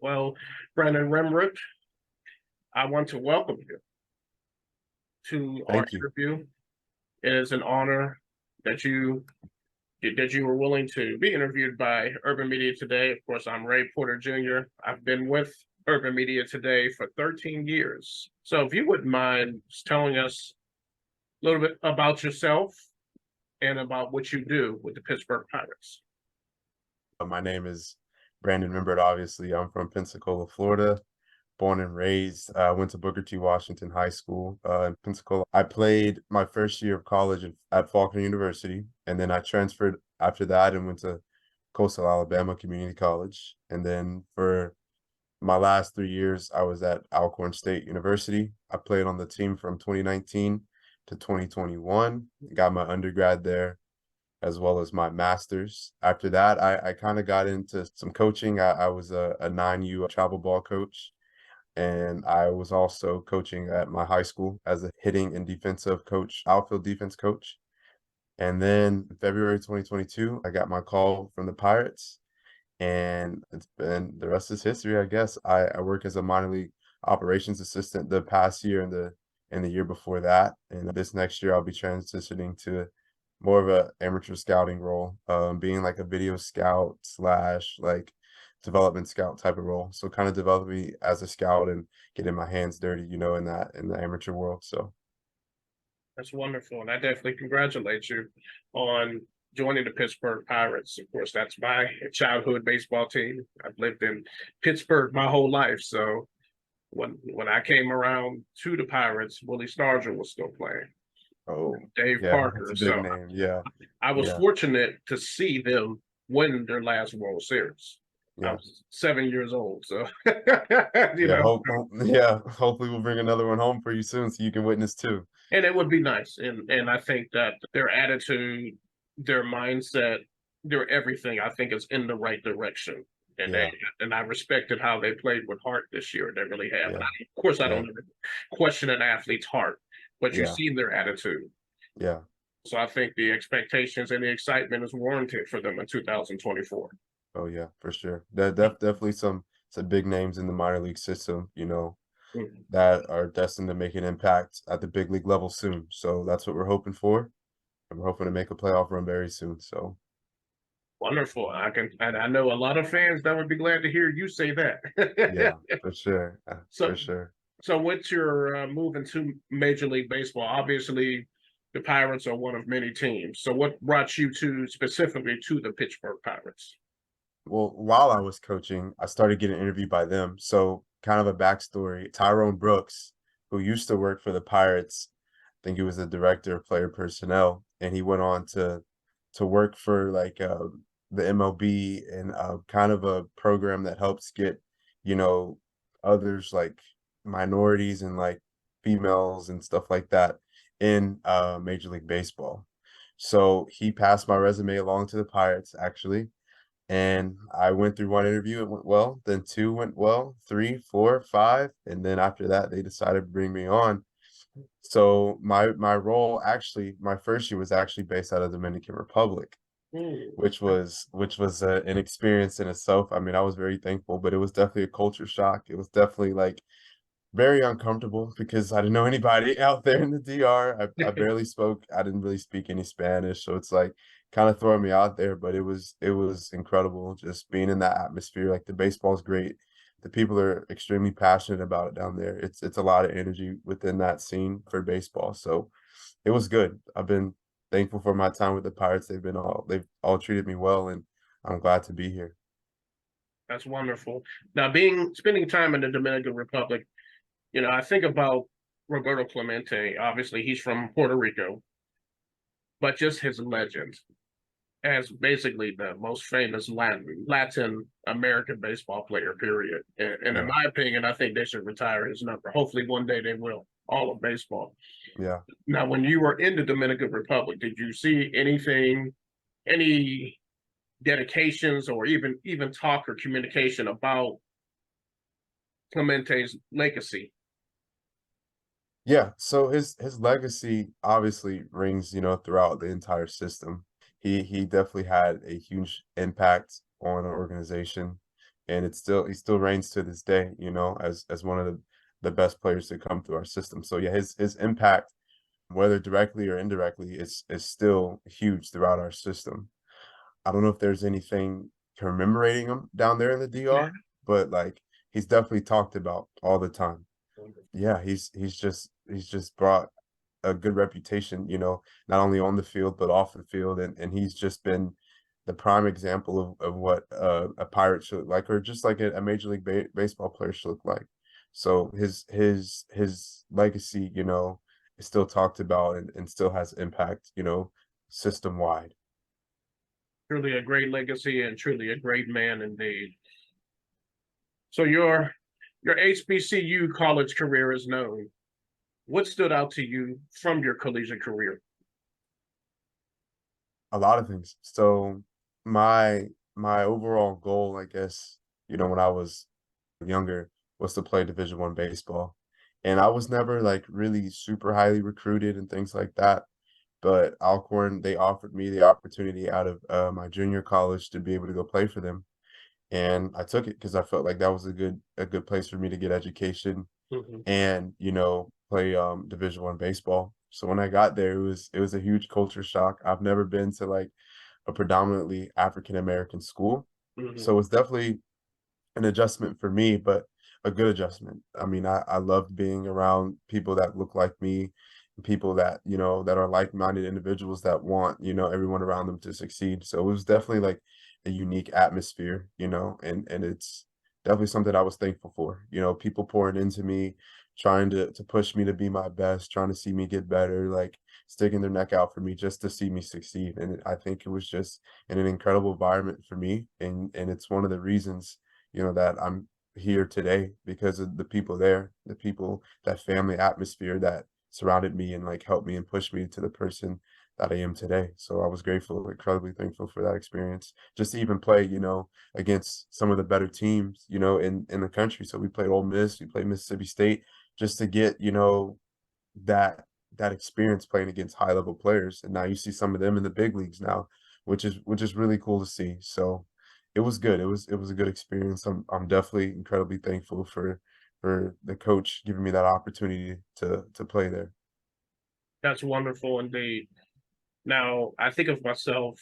Well, Brandon Rembert, I want to welcome you to our Thank you. interview. It is an honor that you were willing to be interviewed by Urban Media Today. Of course, I'm Ray Porter Jr. I've been with Urban Media Today for 13 years. So if you wouldn't mind just telling us a little bit about yourself and about what you do with the Pittsburgh Pirates. My name is Brandon Rembert. Obviously, I'm from Pensacola, Florida, born and raised. Went to Booker T. Washington High School in Pensacola. I played my first year of college at Faulkner University, and then I transferred after that and went to Coastal Alabama Community College. And then for my last 3 years, I was at Alcorn State University. I played on the team from 2019 to 2021. Got my undergrad there as well as my master's. After that, I kind of got into some coaching. I was a 9U travel ball coach, and I was also coaching at my high school as a hitting and defensive coach, outfield defense coach. And then in February 2022, I got my call from the Pirates, and it's been the rest is history, I guess. I work as a minor league operations assistant the past year and the year before that. And this next year I'll be transitioning to more of a amateur scouting role, being like a video scout slash like development scout type of role. So kind of develop me as a scout and getting my hands dirty, in the amateur world. So That's wonderful. And I definitely congratulate you on joining the Pittsburgh Pirates. Of course, that's my childhood baseball team. I've lived in Pittsburgh my whole life. So when I came around to the Pirates, Willie Stargell was still playing. oh Dave yeah, it's Parker. a big So name. Yeah, I was yeah, fortunate to see them win their last World Series. I yeah. was 7 years old. So Yeah, yeah, hopefully we'll bring another one home for you soon so you can witness too. and it would be nice. And I think that their attitude, their mindset, their everything, I think is in the right direction. And Yeah, I respected how they played with heart this year. They really have. And yeah, of course, I yeah, don't ever question an athlete's heart, but you yeah, see their attitude. yeah. So I think the expectations and the excitement is warranted for them in 2024. Oh yeah, for sure. Definitely some big names in the minor league system, Mhm. that are destined to make an impact at the big league level soon. So that's what we're hoping for. And we're hoping to make a playoff run very soon. So Wonderful. And I know a lot of fans that would be glad to hear you say that. yeah, for sure. For So, sure. so what's your move into Major League Baseball? Obviously, the Pirates are one of many teams. So, what brought you to specifically to the Pittsburgh Pirates? Well, while I was coaching, I started getting interviewed by them. So, kind of a backstory, Tyrone Brooks, who used to work for the Pirates, I think he was the director of player personnel, and he went on to work for like the MLB and kind of a program that helps get, you know, others like minorities and like females and stuff like that in Major League Baseball. So he passed my resume along to the Pirates actually, and I went through one interview, it went well, then two went well, three, four, five, and then after that, they decided to bring me on. So my role actually, my first year was actually based out of Dominican Republic, Mm, which was an experience in itself. I mean, I was very thankful, but it was definitely a culture shock. It was definitely like very uncomfortable because I didn't know anybody out there in the DR. I barely spoke. I didn't really speak any Spanish, so it's like kind of throwing me out there. But it was incredible just being in that atmosphere. Like the baseball's great. The people are extremely passionate about it down there. It's a lot of energy within that scene for baseball. So it was good. I've been thankful for my time with the Pirates. They've all treated me well, and I'm glad to be here. that's wonderful. Now, being spending time in the Dominican Republic, I think about Roberto Clemente. Obviously, he's from Puerto Rico, but just his legend as basically the most famous Latin American baseball player, period. And in Yeah, my opinion, I think they should retire his number. Hopefully, one day they will, all of baseball. yeah. Now, when you were in the Dominican Republic, did you see anything, any dedications, or even talk or communication about Clemente's legacy? Yeah, so his legacy obviously rings, throughout the entire system. He definitely had a huge impact on our organization and he still reigns to this day, as one of the best players to come through our system. So yeah, his impact, whether directly or indirectly, is still huge throughout our system. I don't know if there's anything commemorating him down there in the DR, but like he's definitely talked about all the time. Yeah, he's just brought a good reputation, not only on the field but off the field, and he's just been the prime example of what a Pirate should look like, or just like a Major League Baseball player should look like. So his legacy, is still talked about and still has impact, system wide. Truly a great legacy and truly a great man indeed. So your HBCU college career is known. What stood out to you from your collegiate career? A lot of things. So my overall goal, I guess, when I was younger, was to play Division I baseball. And I was never like really super highly recruited and things like that. But Alcorn, they offered me the opportunity out of my junior college to be able to go play for them. And I took it because I felt like that was a good place for me to get education Mhm. and, play Division I baseball. So when I got there, it was a huge culture shock. I've never been to like a predominantly African American school. Mhm. So it's definitely an adjustment for me, but a good adjustment. I mean, I loved being around people that look like me, people that, that are like-minded individuals that want, everyone around them to succeed. So it was definitely like a unique atmosphere, and it's definitely something I was thankful for. People pouring into me, trying to push me to be my best, trying to see me get better, like sticking their neck out for me just to see me succeed. And I think it was just in an incredible environment for me. And it's one of the reasons, that I'm here today because of the people there, the people, that family atmosphere that surrounded me and like helped me and pushed me to the person that I am today. So I was grateful, incredibly thankful for that experience. Just to even play, against some of the better teams, in the country. So we played Ole Miss, we played Mississippi State, just to get, that that experience playing against high level players. And now you see some of them in the big leagues now, which is really cool to see. So it was good. It was a good experience. I'm definitely incredibly thankful for the coach giving me that opportunity to play there. That's wonderful indeed. Now, I think of myself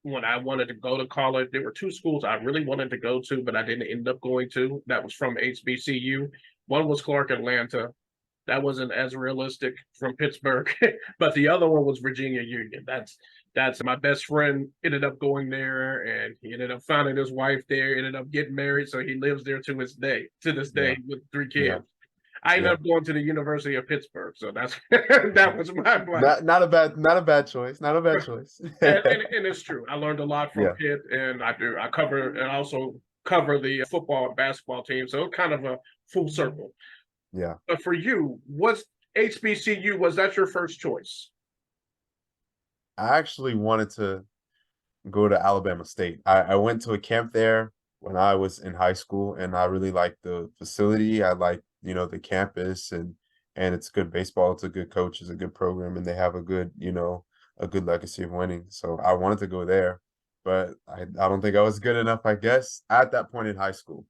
when I wanted to go to college, there were two schools I really wanted to go to, but I didn't end up going to. That was from HBCU. One was Clark Atlanta. That wasn't as realistic from Pittsburgh, but the other one was Virginia Union. That's my best friend ended up going there, and he ended up finding his wife there. Ended up getting married, so he lives there to this day Yeah, with three yeah, kids. I ended yeah. up going to the University of Pittsburgh, so that's that was my plan. Not a bad choice. Not a bad choice. And it's true. I learned a lot from Yeah, Pitt, and I cover and also cover the football and basketball team, so kind of a full circle. yeah. But for you, was HBCU, was that your first choice? I actually wanted to go to Alabama State. I went to a camp there when I was in high school, and I really liked the facility. I like, the campus, and it's good baseball. It's a good coach. It's a good program, and they have a good legacy of winning. So I wanted to go there, but I don't think I was good enough, I guess, at that point in high school.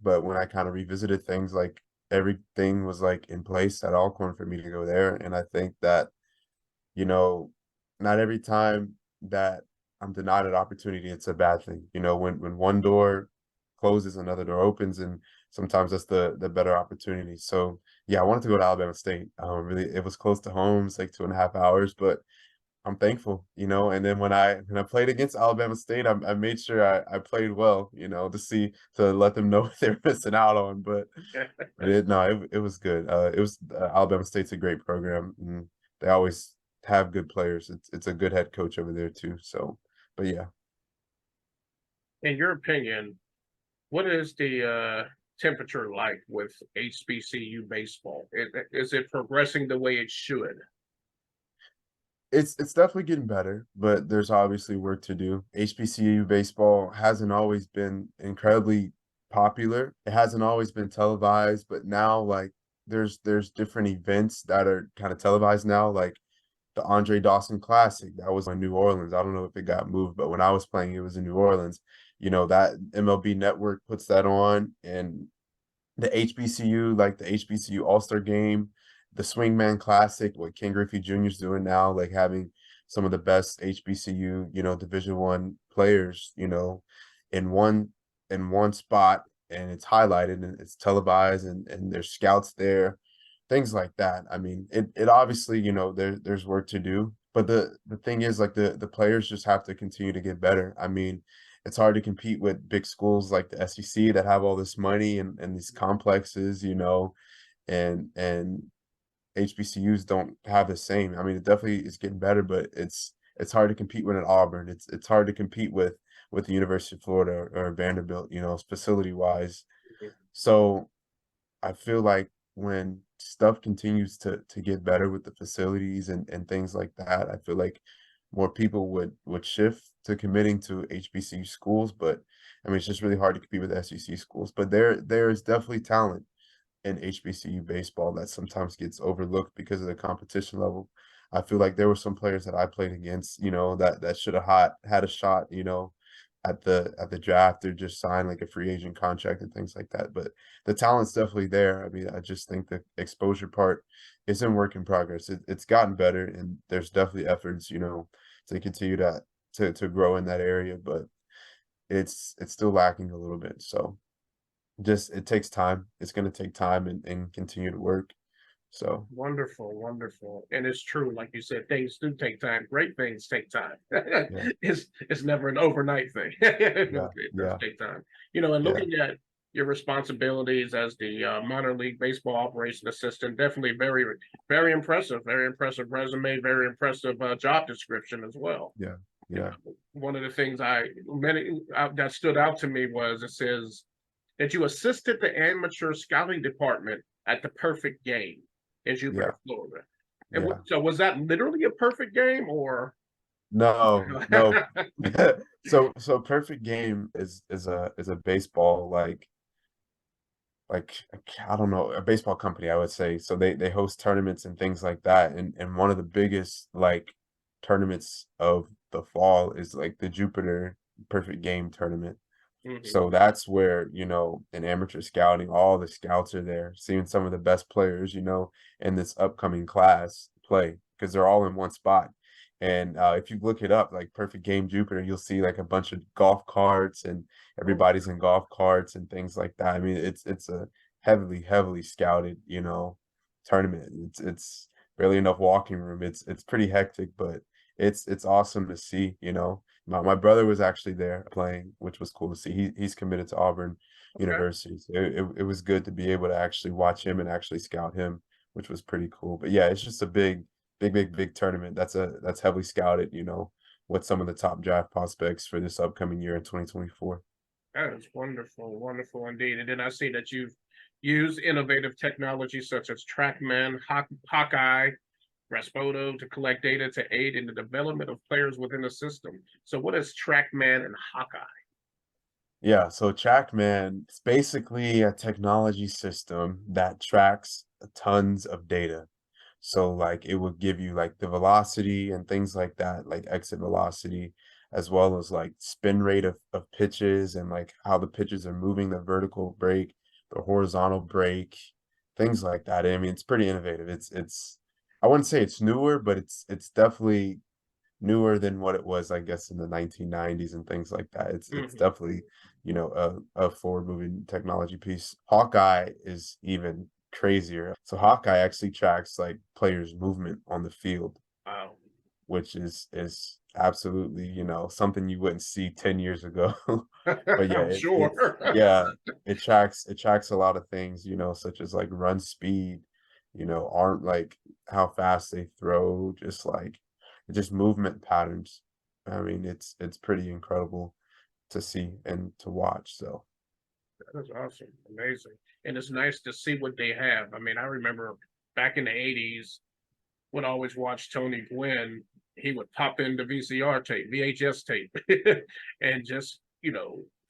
But when I kind of revisited things, like everything was like in place at Alcorn for me to go there, and I think that you know, not every time that I'm denied an opportunity, it's a bad thing. When one door closes, another door opens, and sometimes that's the better opportunity. So yeah, I wanted to go to Alabama State. Really, it was close to home. It's like 2.5 hours, but I'm thankful, And then when I played against Alabama State, I made sure I played well, to let them know what they're missing out on. But it was good. It was Alabama State's a great program, and they always have good players. It's a good head coach over there too. So, but yeah, In your opinion, what is the temperature like with HBCU baseball? Is it progressing the way it should? it's definitely getting better, but there's obviously work to do. HBCU baseball hasn't always been incredibly popular. It hasn't always been televised, but now like there's different events that are kind of televised now, like the Andre Dawson Classic. That was in New Orleans. I don't know if it got moved, but when I was playing, it was in New Orleans. you know, that MLB network puts that on, and the HBCU, like the HBCU All-Star Game, the Swingman Classic, what Ken Griffey Jr. is doing now, like having some of the best HBCU, you know, Division I players, you know, in one spot, and it's highlighted and it's televised, and there's scouts there, things like that. I mean, it obviously, you know, there's work to do, but the thing is, like, the players just have to continue to get better. I mean, it's hard to compete with big schools like the SEC that have all this money and these complexes, you know, and HBCUs don't have the same. I mean, it definitely is getting better, but it's hard to compete with an Auburn. It's hard to compete with the University of Florida or Vanderbilt, you know, facility wise. So I feel like when stuff continues to get better with the facilities and things like that, I feel like more people would shift to committing to HBCU schools. But I mean, it's just really hard to compete with SEC schools. But there is definitely talent in HBCU baseball that sometimes gets overlooked because of the competition level. I feel like there were some players that I played against, you know, that should have had a shot, you know, at the draft, or just sign like a free agent contract and things like that. But the talent's definitely there. I mean, I just think the exposure part is in work in progress. It's gotten better, and there's definitely efforts, you know, to continue to grow in that area, but it's still lacking a little bit. So just it takes time. It's going to take time and continue to work. So Wonderful, wonderful. And it's true, like you said, things do take time. Great things take time. yeah, It's never an overnight thing. It yeah, does yeah, take time. You know, and yeah, looking at your responsibilities as the minor league baseball operation assistant, definitely very, very impressive. Very impressive resume. Very impressive job description as well. yeah, You yeah, know, one of the things that stood out to me was it says that you assisted the amateur scouting department at the perfect game in yeah, Jupiter, Florida. And yeah. so was that literally a perfect game or? No, no. So perfect game is a baseball, like I don't know, a baseball company, I would say. So they host tournaments and things like that. And one of the biggest like tournaments of the fall is like the Jupiter Perfect Game tournament. Mhm. So that's where, you know, in amateur scouting, all the scouts are there, seeing some of the best players, you know, in this upcoming class play, because they're all in one spot. And if you look it up, like Perfect Game Jupiter, you'll see like a bunch of golf carts, and Oh, everybody's in golf carts and things like that. I mean, it's a heavily scouted, you know, tournament. It's barely enough walking room. It's pretty hectic, but it's awesome to see, you know. My brother was actually there playing, which was cool to see. He's committed to Auburn okay. University. So it was good to be able to actually watch him and actually scout him, which was pretty cool. But yeah, it's just a big tournament. That's heavily scouted, you know, with some of the top draft prospects for this upcoming year in 2024. That is wonderful, wonderful indeed. And then I see that you've used innovative technology such as TrackMan, Hawkeye, Raspoto to collect data to aid in the development of players within the system. So what is TrackMan and Hawkeye? Yeah, so TrackMan, it's basically a technology system that tracks tons of data. So like it would give you like the velocity and things like that, like exit velocity, as well as like spin rate of pitches, and like how the pitches are moving, the vertical break, the horizontal break, things like that. I mean, it's pretty innovative. It's I wouldn't say it's newer, but it's definitely newer than what it was, I guess, in the 1990s and things like that. It's Mhm. definitely, you know, a forward moving technology piece. Hawkeye is even crazier. So Hawkeye actually tracks like players' movement on the field, Wow. which is absolutely, you know, something you wouldn't see 10 years ago. But yeah, I'm it's sure. yeah, it tracks a lot of things, you know, such as like run speed, you know, aren't like how fast they throw, just movement patterns. I mean, it's pretty incredible to see and to watch. So That's awesome. Amazing. And it's nice to see what they have. I mean, I remember back in the 80s, would always watch Tony Gwynn. He would pop in the VCR tape, VHS tape, and just,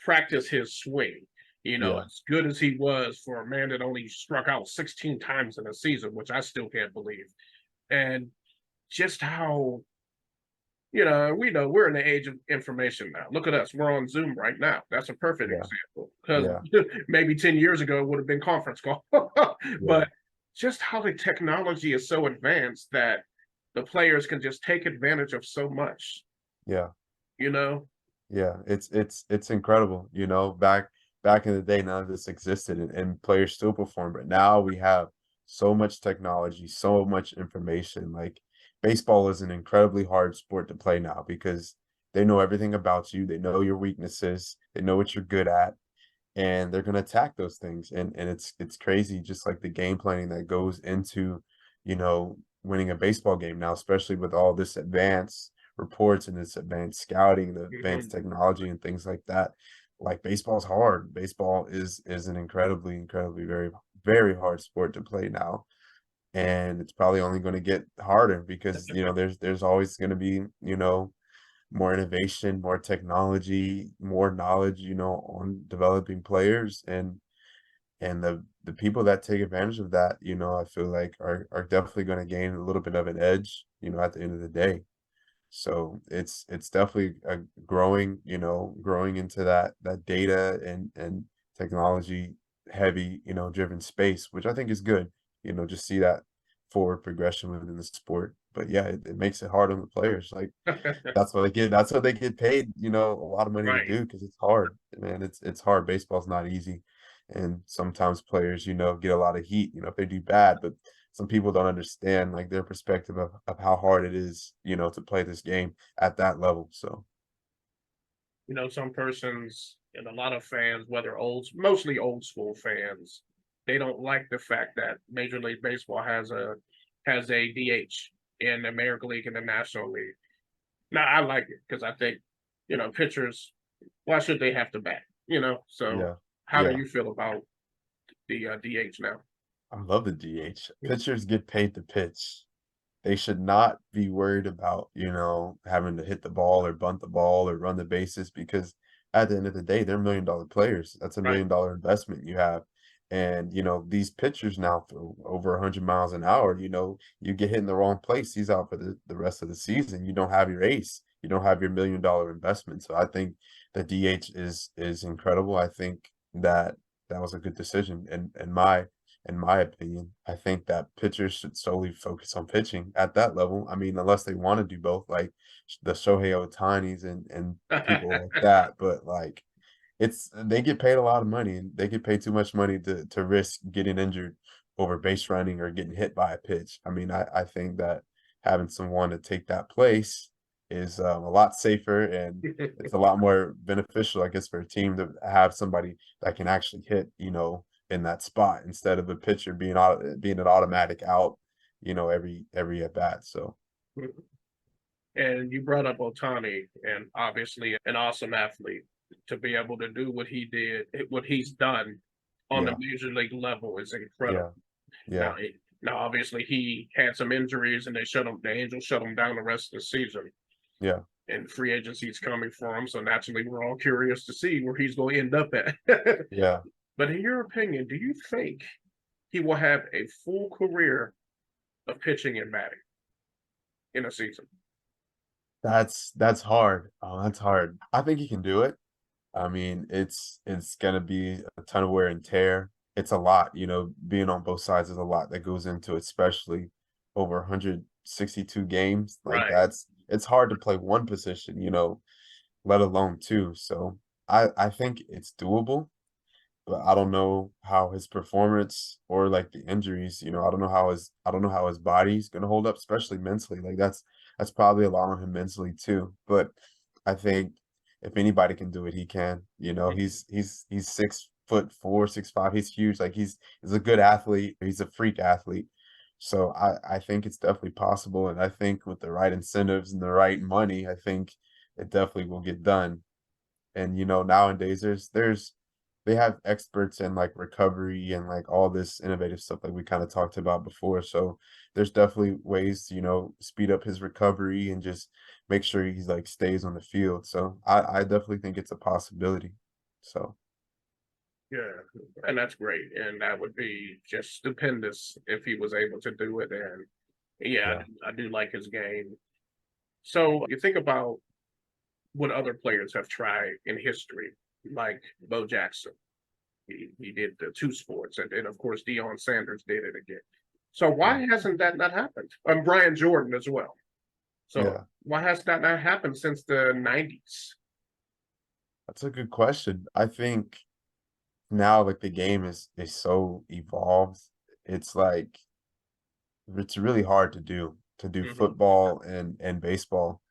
practice his swing. yeah, As good as he was for a man that only struck out 16 times in a season, which I still can't believe. And just how You know, we know we're in the age of information now. Look at us. We're on Zoom right now. That's a perfect Yeah, example because yeah, maybe 10 years ago it would have been conference call. yeah, But just how the technology is so advanced that the players can just take advantage of so much, yeah. you know? Yeah, it's incredible, you know, back in the day, none of this existed and players still perform, but now we have so much technology, so much information. Like baseball is an incredibly hard sport to play now because they know everything about you, they know your weaknesses, they know what you're good at, and they're gonna attack those things. And it's crazy just like the game planning that goes into, you know, winning a baseball game now, especially with all this advanced reports and this advanced scouting, the advanced Mhm. technology and things like that. Like baseball's hard. Baseball is an incredibly very hard sport to play now. And it's probably only going to get harder because you know there's always going to be, you know, more innovation, more technology, more knowledge, you know, on developing players and the people that take advantage of that, you know, I feel like are definitely going to gain a little bit of an edge, you know, at the end of the day. So it's definitely a growing, you know, growing into that data and technology heavy, you know, driven space, which I think is good. You know, just see that forward progression within the sport. But yeah, it makes it hard on the players. Like that's what they get paid, you know, a lot of money to Right. do because it's hard, man. It's hard. Baseball's not easy. And sometimes players, you know, get a lot of heat, you know, if they do bad, but some people don't understand like their perspective of how hard it is, you know, to play this game at that level. So You know, some persons and a lot of fans, mostly old school fans, they don't like the fact that Major League Baseball has a DH in the American League and the National League. Now I like it because I think, you know, pitchers, why should they have to bat? You know, so yeah, how do yeah. you feel about the DH now? I love the DH. Pitchers get paid to pitch. They should not be worried about, you know, having to hit the ball or bunt the ball or run the bases because at the end of the day, they're $1 million players. That's a Right. $1 million investment you have. And, you know, these pitchers now throw over 100 miles an hour, you know, you get hit in the wrong place, he's out for the rest of the season. You don't have your ace. You don't have your $1 million investment. So I think the DH is incredible. I think that that was a good decision in my opinion. I think that pitchers should solely focus on pitching at that level. I mean, unless they want to do both, like the Shohei Otanis and people like that. But like, it's they get paid a lot of money, and they get paid too much money to risk getting injured over base running or getting hit by a pitch. I mean, I think that having someone to take that place is a lot safer and it's a lot more beneficial, I guess, for a team to have somebody that can actually hit, you know, in that spot instead of a pitcher being an automatic out, you know, every at bat. So And you brought up Otani, and obviously an awesome athlete to be able to do what he did, what he's done on the yeah, major league level is incredible. yeah, yeah, Now obviously he had some injuries, and the Angels shut him down the rest of the season. yeah. And free agency is coming for him, so naturally we're all curious to see where he's going to end up at. Yeah. But in your opinion, do you think he will have a full career of pitching and batting in a season? That's hard. Oh, that's hard. I think he can do it. I mean, it's gonna be a ton of wear and tear. It's a lot, you know, being on both sides is a lot that goes into it, especially over 162 games. Like Right. it's hard to play one position, you know, let alone two. So I think it's doable, but I don't know how his performance or like the injuries, you know, I don't know how his body's gonna hold up, especially mentally. Like that's probably a lot on him mentally too. But I think if anybody can do it, he can. You know, he's 6'4", 6'5". He's huge. Like he's a good athlete. He's a freak athlete. So I think it's definitely possible. And I think with the right incentives and the right money, I think it definitely will get done. And you know, nowadays there's they have experts in like recovery and like all this innovative stuff like we kind of talked about before. So there's definitely ways to, you know, speed up his recovery and just make sure he's like stays on the field. So I definitely think it's a possibility. So Yeah, and that's great, and that would be just stupendous if he was able to do it. And yeah, yeah, I do like his game. So you think about what other players have tried in history, like Bo Jackson. He did the two sports, and then of course Deion Sanders did it again. So why hasn't that not happened? And Brian Jordan as well. So Yeah, why has that not happened since the 90s? that's a good question. I think now like the game is so evolved. It's like it's really hard to do Hmm. football and baseball.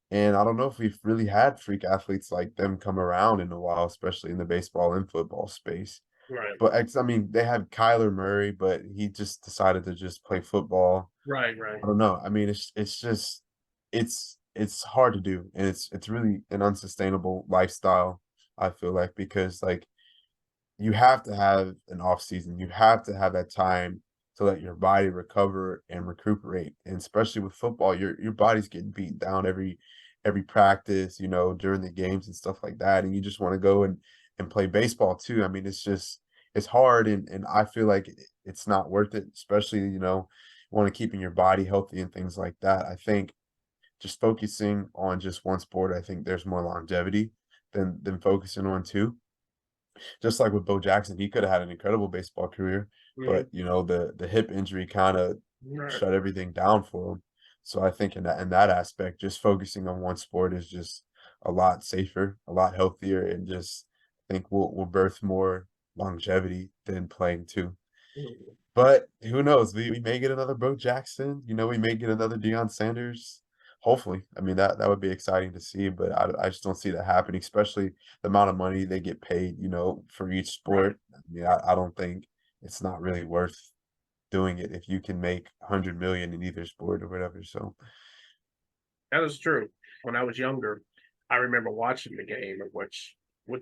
And I don't know if we've really had freak athletes like them come around in a while, especially in the baseball and football space. Right, But I mean, they had Kyler Murray, but he just decided to just play football. right. I don't know. I mean, it's just it's hard to do, and it's really an unsustainable lifestyle, I feel like, because like you have to have an off season. You have to have that time to let your body recover and recuperate. And especially with football, your body's getting beat down every practice, you know, during the games and stuff like that. And you just want to go and play baseball too. I mean, it's just it's hard and I feel like it's not worth it, especially, you know, want to keeping your body healthy and things like that. I think just focusing on just one sport, I think there's more longevity than focusing on two. Just like with Bo Jackson, he could have had an incredible baseball career, but Mhm. you know, the hip injury kind of Right. shut everything down for him. So I think in that aspect, just focusing on one sport is just a lot safer, a lot healthier, and just I think will birth more longevity than playing two. Mhm. But who knows? We may get another Bo Jackson, you know, we may get another Deion Sanders. Hopefully. I mean, that would be exciting to see, but I just don't see that happening, especially the amount of money they get paid, you know, for each Right. sport. I mean, I don't think it's not really worth doing it if you can make 100 million in either sport or whatever. So, That is true. When I was younger, I remember watching the game, which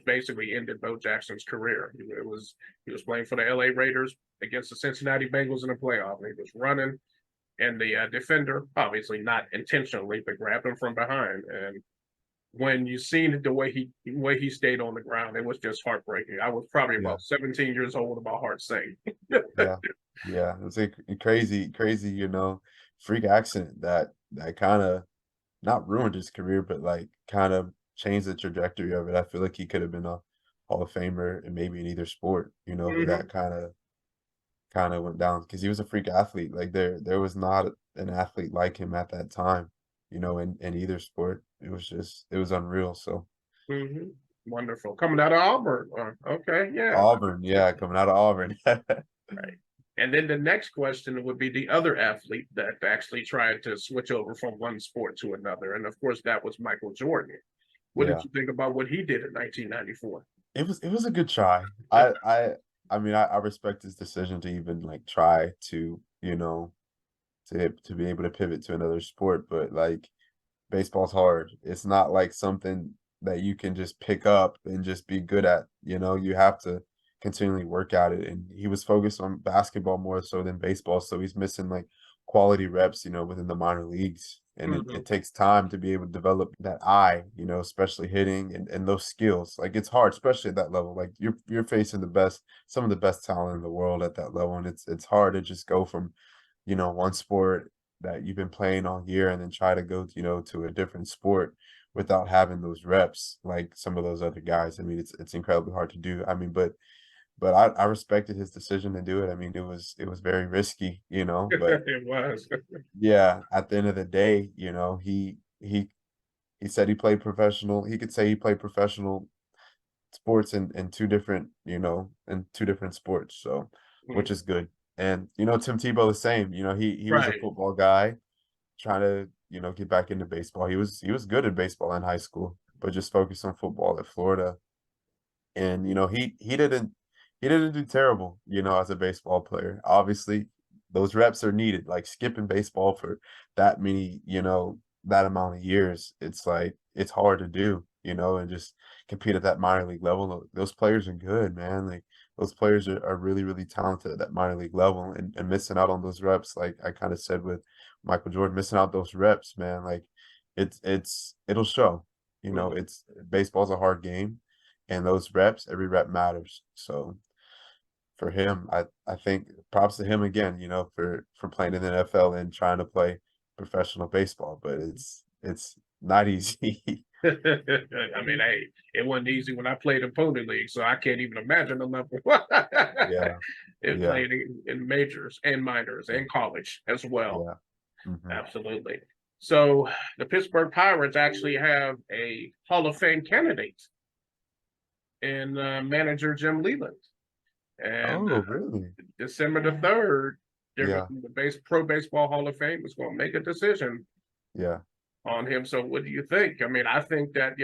basically ended Bo Jackson's career. He was playing for the LA Raiders against the Cincinnati Bengals in the playoff. And he was running, and the defender, obviously not intentionally, but grabbed him from behind. And when you seen the way he stayed on the ground, it was just heartbreaking. I was probably yeah. about 17 years old, and my heart sank. Yeah. Yeah. It's like a crazy, you know, freak accident that kind of not ruined his career, but, like, kind of changed the trajectory of it. I feel like he could have been a Hall of Famer and maybe in either sport, you know, but Hmm. that kinda went down because he was a freak athlete. Like, there was not an athlete like him at that time, you know, in either sport. It was just it was unreal, so Hmm. Wonderful. Coming out of Auburn. Okay, yeah. Auburn, yeah, coming out of Auburn. Right. And then the next question would be the other athlete that actually tried to switch over from one sport to another. And of course, that was Michael Jordan. What did Yeah. you think about what he did in 1994? It was a good try. I mean, I respect his decision to even, like, try to, you know, to be able to pivot to another sport, but, like, baseball's hard. It's not like something that you can just pick up and just be good at, you know? You have to continually work at it, and he was focused on basketball more so than baseball, so he's missing, like, quality reps, you know, within the minor leagues, and it Hmm. takes time to be able to develop that eye, you know, especially hitting and those skills. Like, it's hard, especially at that level. Like, you're facing the best some of the best talent in the world at that level, and it's hard to just go from, you know, one sport that you've been playing all year and then try to go, you know, to a different sport without having those reps like some of those other guys. I mean, it's incredibly hard to do. I mean, but I respected his decision to do it. I mean, it was very risky, you know, but It was. yeah, at the end of the day, you know, he said he played professional. He could say he played professional sports in two different, you know, in two different sports. So, which Mhm. is good. And you know, Tim Tebow the same. You know, he was a Right. football guy trying to, you know, get back into baseball. He was good at baseball in high school, but just focused on football at Florida. And, you know, he didn't do terrible, you know, as a baseball player. Obviously, those reps are needed. Like skipping baseball for that many, you know, that amount of years, it's like it's hard to do, you know, and just compete at that minor league level. Those players are good, man. Like those players are really, really talented at that minor league level and missing out on those reps, like I kind of said with Michael Jordan, missing out those reps, man. Like it'll show. You know, Mhm. it's baseball's a hard game and those reps, every rep matters. So for him, I think props to him again, you know, for playing in the NFL and trying to play professional baseball. But it's not easy. I mean, hey, it wasn't easy when I played in Pony League, so I can't even imagine the level. Yeah, It yeah, played in majors and minors yeah, and college as well. yeah. Hmm. Absolutely. So the Pittsburgh Pirates actually have a Hall of Fame candidate in manager Jim Leland. And Oh, really? December the 3rd, Yeah, the Pro Baseball Hall of Fame is going to make a decision yeah, on him. So what do you think? I mean, I think that,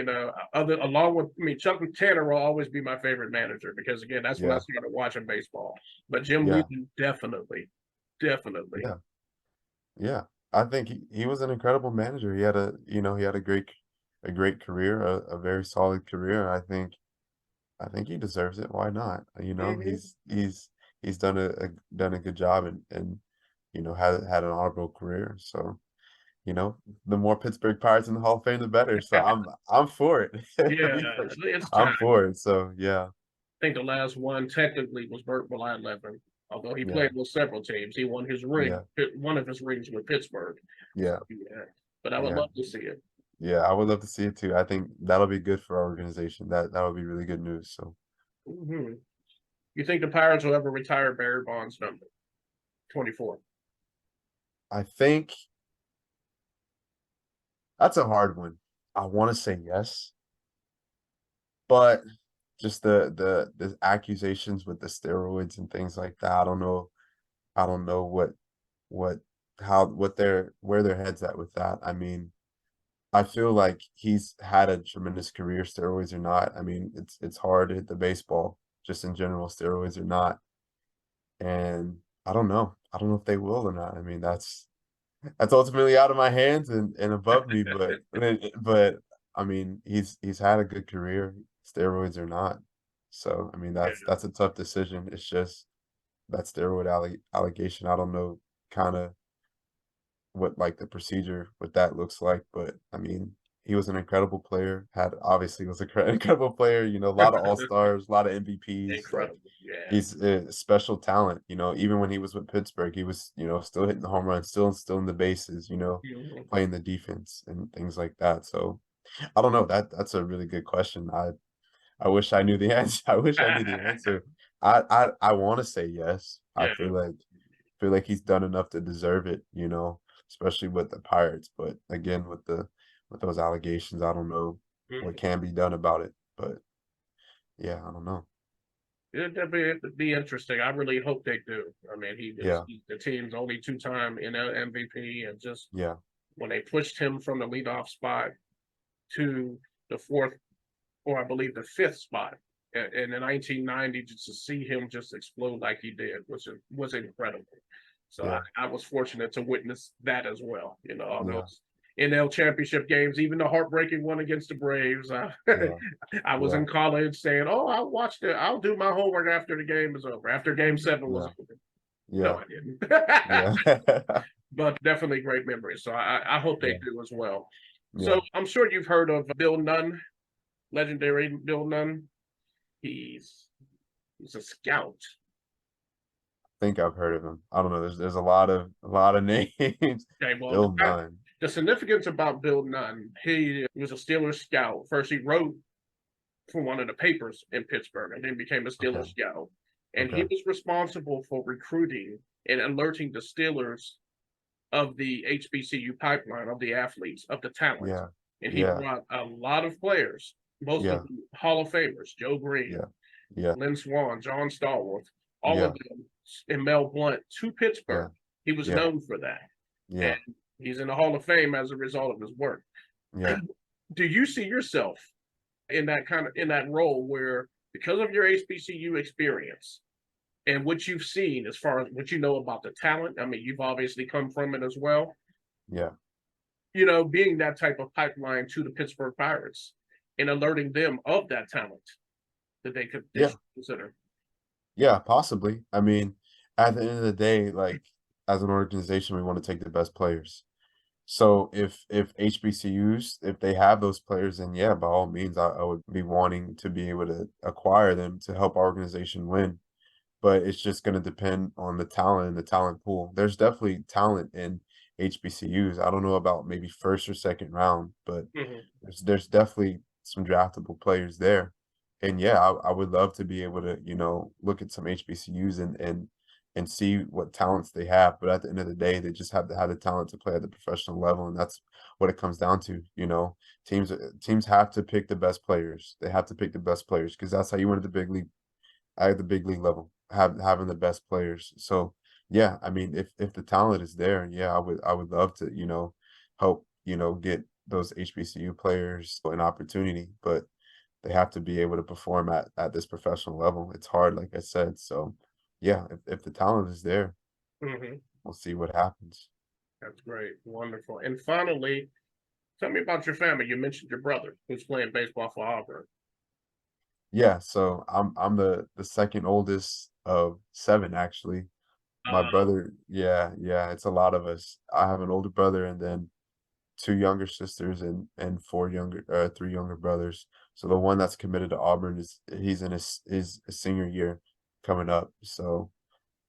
along with, I mean, Chuck Tanner will always be my favorite manager because, again, that's when I yeah, started watching baseball. But Jim yeah, Leland, definitely. yeah, yeah. I think he was an incredible manager. He had he had a great career, a very solid career. I think he deserves it. Why not? Mhm. He's done done a good job and had an honorable career. So, the more Pittsburgh Pirates in the Hall of Fame, the better. So I'm for it. Yeah, Me pers- it's I'm time. for it. So yeah, I think the last one technically was Burt Blyleven. Although he yeah, played with several teams, he won his ring, yeah, one of his rings with Pittsburgh. So, yeah, yeah, but I would yeah, love to see it. yeah. I would love to see it too. I think that'll be good for our organization. That would be really good news. So Mhm. You think the Pirates will ever retire Barry Bonds' number 24? I think that's a hard one. I want to say yes, but just the accusations with the steroids and things like that. I don't know what what their where their heads at with that. I mean, I feel like he's had a tremendous career, steroids or not. I mean, it's hard to hit the baseball just in general, steroids or not. And I don't know. I don't know if they will or not. I mean, that's ultimately out of my hands and above me, but I mean, he's had a good career, steroids or not. So, I mean, Yeah, that's a tough decision. It's just that steroid allegation. I don't know kind of what like the procedure what that looks like, but I mean, he was an incredible player. Had obviously was incredible player. A lot of all stars, a lot of MVPs. Like incredible. Yeah. he's a special talent. Even when he was with Pittsburgh, he was still hitting the home run, still instilling the bases. Mhm. Playing the defense and things like that. So I don't know. That's a really good question. I wish I knew the answer. I wish I knew the answer. I want to say yes. I Yeah. feel like he's done enough to deserve it, especially with the Pirates. But again, with those allegations, I don't know what Mhm. can be done about it. But yeah, I don't know. It'd be interesting. I really hope they do. I mean, Yeah, he's the team's only two-time MVP, and just yeah, when they pushed him from the leadoff spot to the fourth, or I believe the fifth spot in the 1990s, just to see him just explode like he did was incredible. So yeah, I was fortunate to witness that as well. All yeah, those NL championship games, even the heartbreaking one against the Braves. yeah, I was yeah, in college saying, "Oh, I'll watch it. I'll do my homework after the game is over. After Game 7 was yeah, over." No, yeah, I didn't. yeah, But definitely great memories. So I hope they yeah, do as well. So yeah. I'm sure you've heard of Bill Nunn, legendary Bill Nunn. He's he's a scout. Think I've heard of him. I don't know. There's a lot of names. Okay, well, Bill Nunn. the significance about Bill Nunn, he was a Steelers scout. First, he wrote for one of the papers in Pittsburgh and then became a Okay, Steelers scout. And he okay. was responsible for recruiting and alerting the Steelers of the HBCU pipeline, of the athletes, of the talent. Yeah, And he yeah, brought a lot of players, most of yeah, them Hall of Famers, Joe Green, yeah, yeah, Lynn Swan, John Stallworth, all of yeah, them, and Mel Blunt to yeah, Pittsburgh. He was yeah, known for that. And yeah, he's in the Hall of Fame as a result of his work. yeah. Do you see yourself in that role where, because of your HBCU experience and what you've seen as far as what you know about the talent, I mean, you've obviously come from it as well, Yeah. being that type of pipeline to the Pittsburgh Pirates and alerting them of that talent that they Yeah. should consider. Yeah, possibly. I mean, at the end of the day, like as an organization, we want to take the best players. So if HBCUs, if they have those players, then yeah, by all means, I would be wanting to be able to acquire them to help our organization win. But it's just going to depend on the talent and the talent pool. There's definitely talent in HBCUs. I don't know about maybe first or second round, but Mhm. there's definitely some draftable players there. And yeah, I would love to be able to, look at some HBCUs and see what talents they have. But at the end of the day, they just have to have the talent to play at the professional level, and that's what it comes down to. Teams have to pick the best players. They have to pick the best players because that's how you win at the big league, at the big league level, having the best players. So yeah, I mean, if the talent is there, yeah, I would love to, help, get those HBCU players an opportunity, but they have to be able to perform at this professional level. It's hard, like I said. So yeah, if the talent is there, Mhm. we'll see what happens. That's great. Wonderful. And finally, tell me about your family. You mentioned your brother who's playing baseball for Auburn. Yeah, so I'm the second oldest of seven actually. My Uh, brother, yeah, yeah, it's a lot of us. I have an older brother and then two younger sisters and three younger brothers. So the one that's committed to Auburn he's in his senior year coming up. So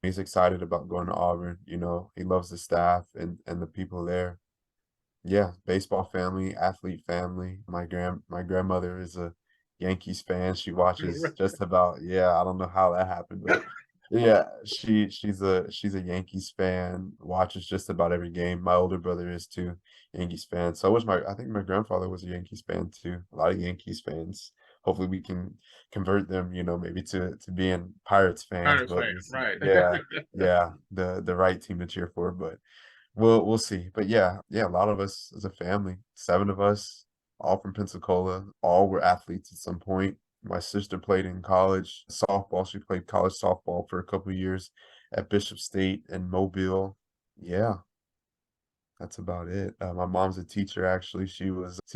he's excited about going to Auburn. He loves the staff and the people there. Yeah, baseball family, athlete family. My grandmother is a Yankees fan. She watches just about, yeah, I don't know how that happened, but yeah, she's a Yankees fan, watches just about every game. My older brother is too, Yankees fan. So was I think my grandfather was a Yankees fan too. A lot of Yankees fans. Hopefully we can convert them, maybe to being Pirates fans, Pirates but fan, we'll see. right? Yeah, yeah, the right team to cheer for, but we'll see. But yeah, yeah, a lot of us as a family, seven of us, all from Pensacola, all were athletes at some point. My sister played in college softball. She played college softball for a couple of years at Bishop State and Mobile. Yeah, that's about it. My mom's a teacher, actually. She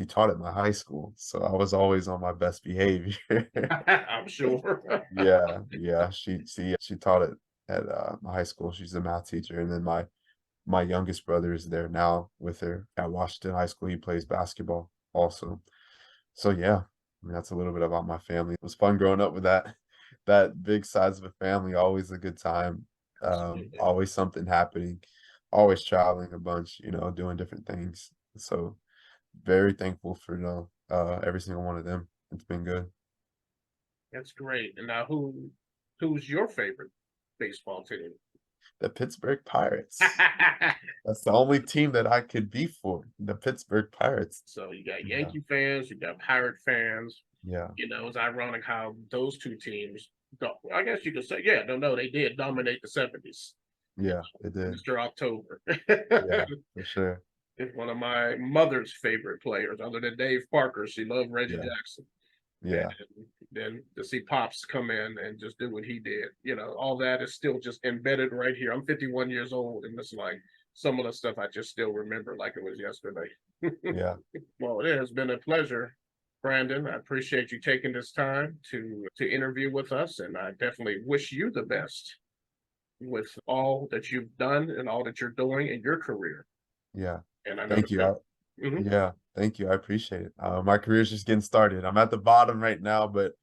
taught at my high school, so I was always on my best behavior. I'm sure. Yeah, yeah. She taught it at my high school. She's a math teacher, and then my youngest brother is there now with her at Washington High School. He plays basketball also. So yeah, I mean, that's a little bit about my family. It was fun growing up with that big size of a family. Always a good time. Absolutely. Always something happening. Always traveling a bunch. Doing different things. So very thankful for every single one of them. It's been good. That's great. And now who's your favorite baseball team? The Pittsburgh Pirates. That's the only team that I could be for. The Pittsburgh Pirates. So you got Yeah, Yankee fans, you got Pirate fans. yeah, It's ironic how those two teams, I guess you could say, yeah, no, they did dominate the 70s. yeah. It did. Mr. October Yeah, for sure. is one of my mother's favorite players, other than Dave Parker. She loved Reggie Yeah, Jackson. And yeah, then to see Pops come in and just do what he did, all that is still just embedded right here. I'm 51 years old, and it's like some of the stuff I just still remember like it was yesterday. yeah, Well, it has been a pleasure, Brandon. I appreciate you taking this time to interview with us, and I definitely wish you the best with all that you've done and all that you're doing in your career. yeah. And I know Thank you. Mhm. Yeah, thank you. I appreciate it. My career's just getting started. I'm at the bottom right now, but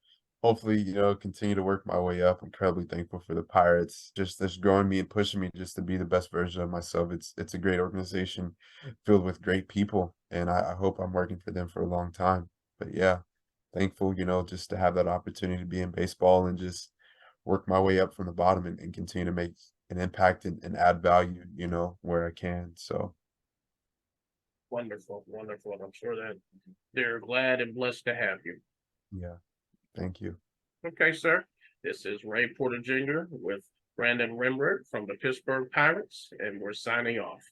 hopefully, continue to work my way up. Incredibly thankful for the Pirates, just growing me and pushing me just to be the best version of myself. It's a great organization filled with great people, and I hope I'm working for them for a long time. But yeah, thankful, just to have that opportunity to be in baseball and just work my way up from the bottom and continue to make an impact and add value, where I can. So Wonderful, wonderful. I'm sure that they're glad and blessed to have you. yeah, thank you. Okay, sir. This is Ray Porter Jr. with Brandon Rembert from the Pittsburgh Pirates, and we're signing off.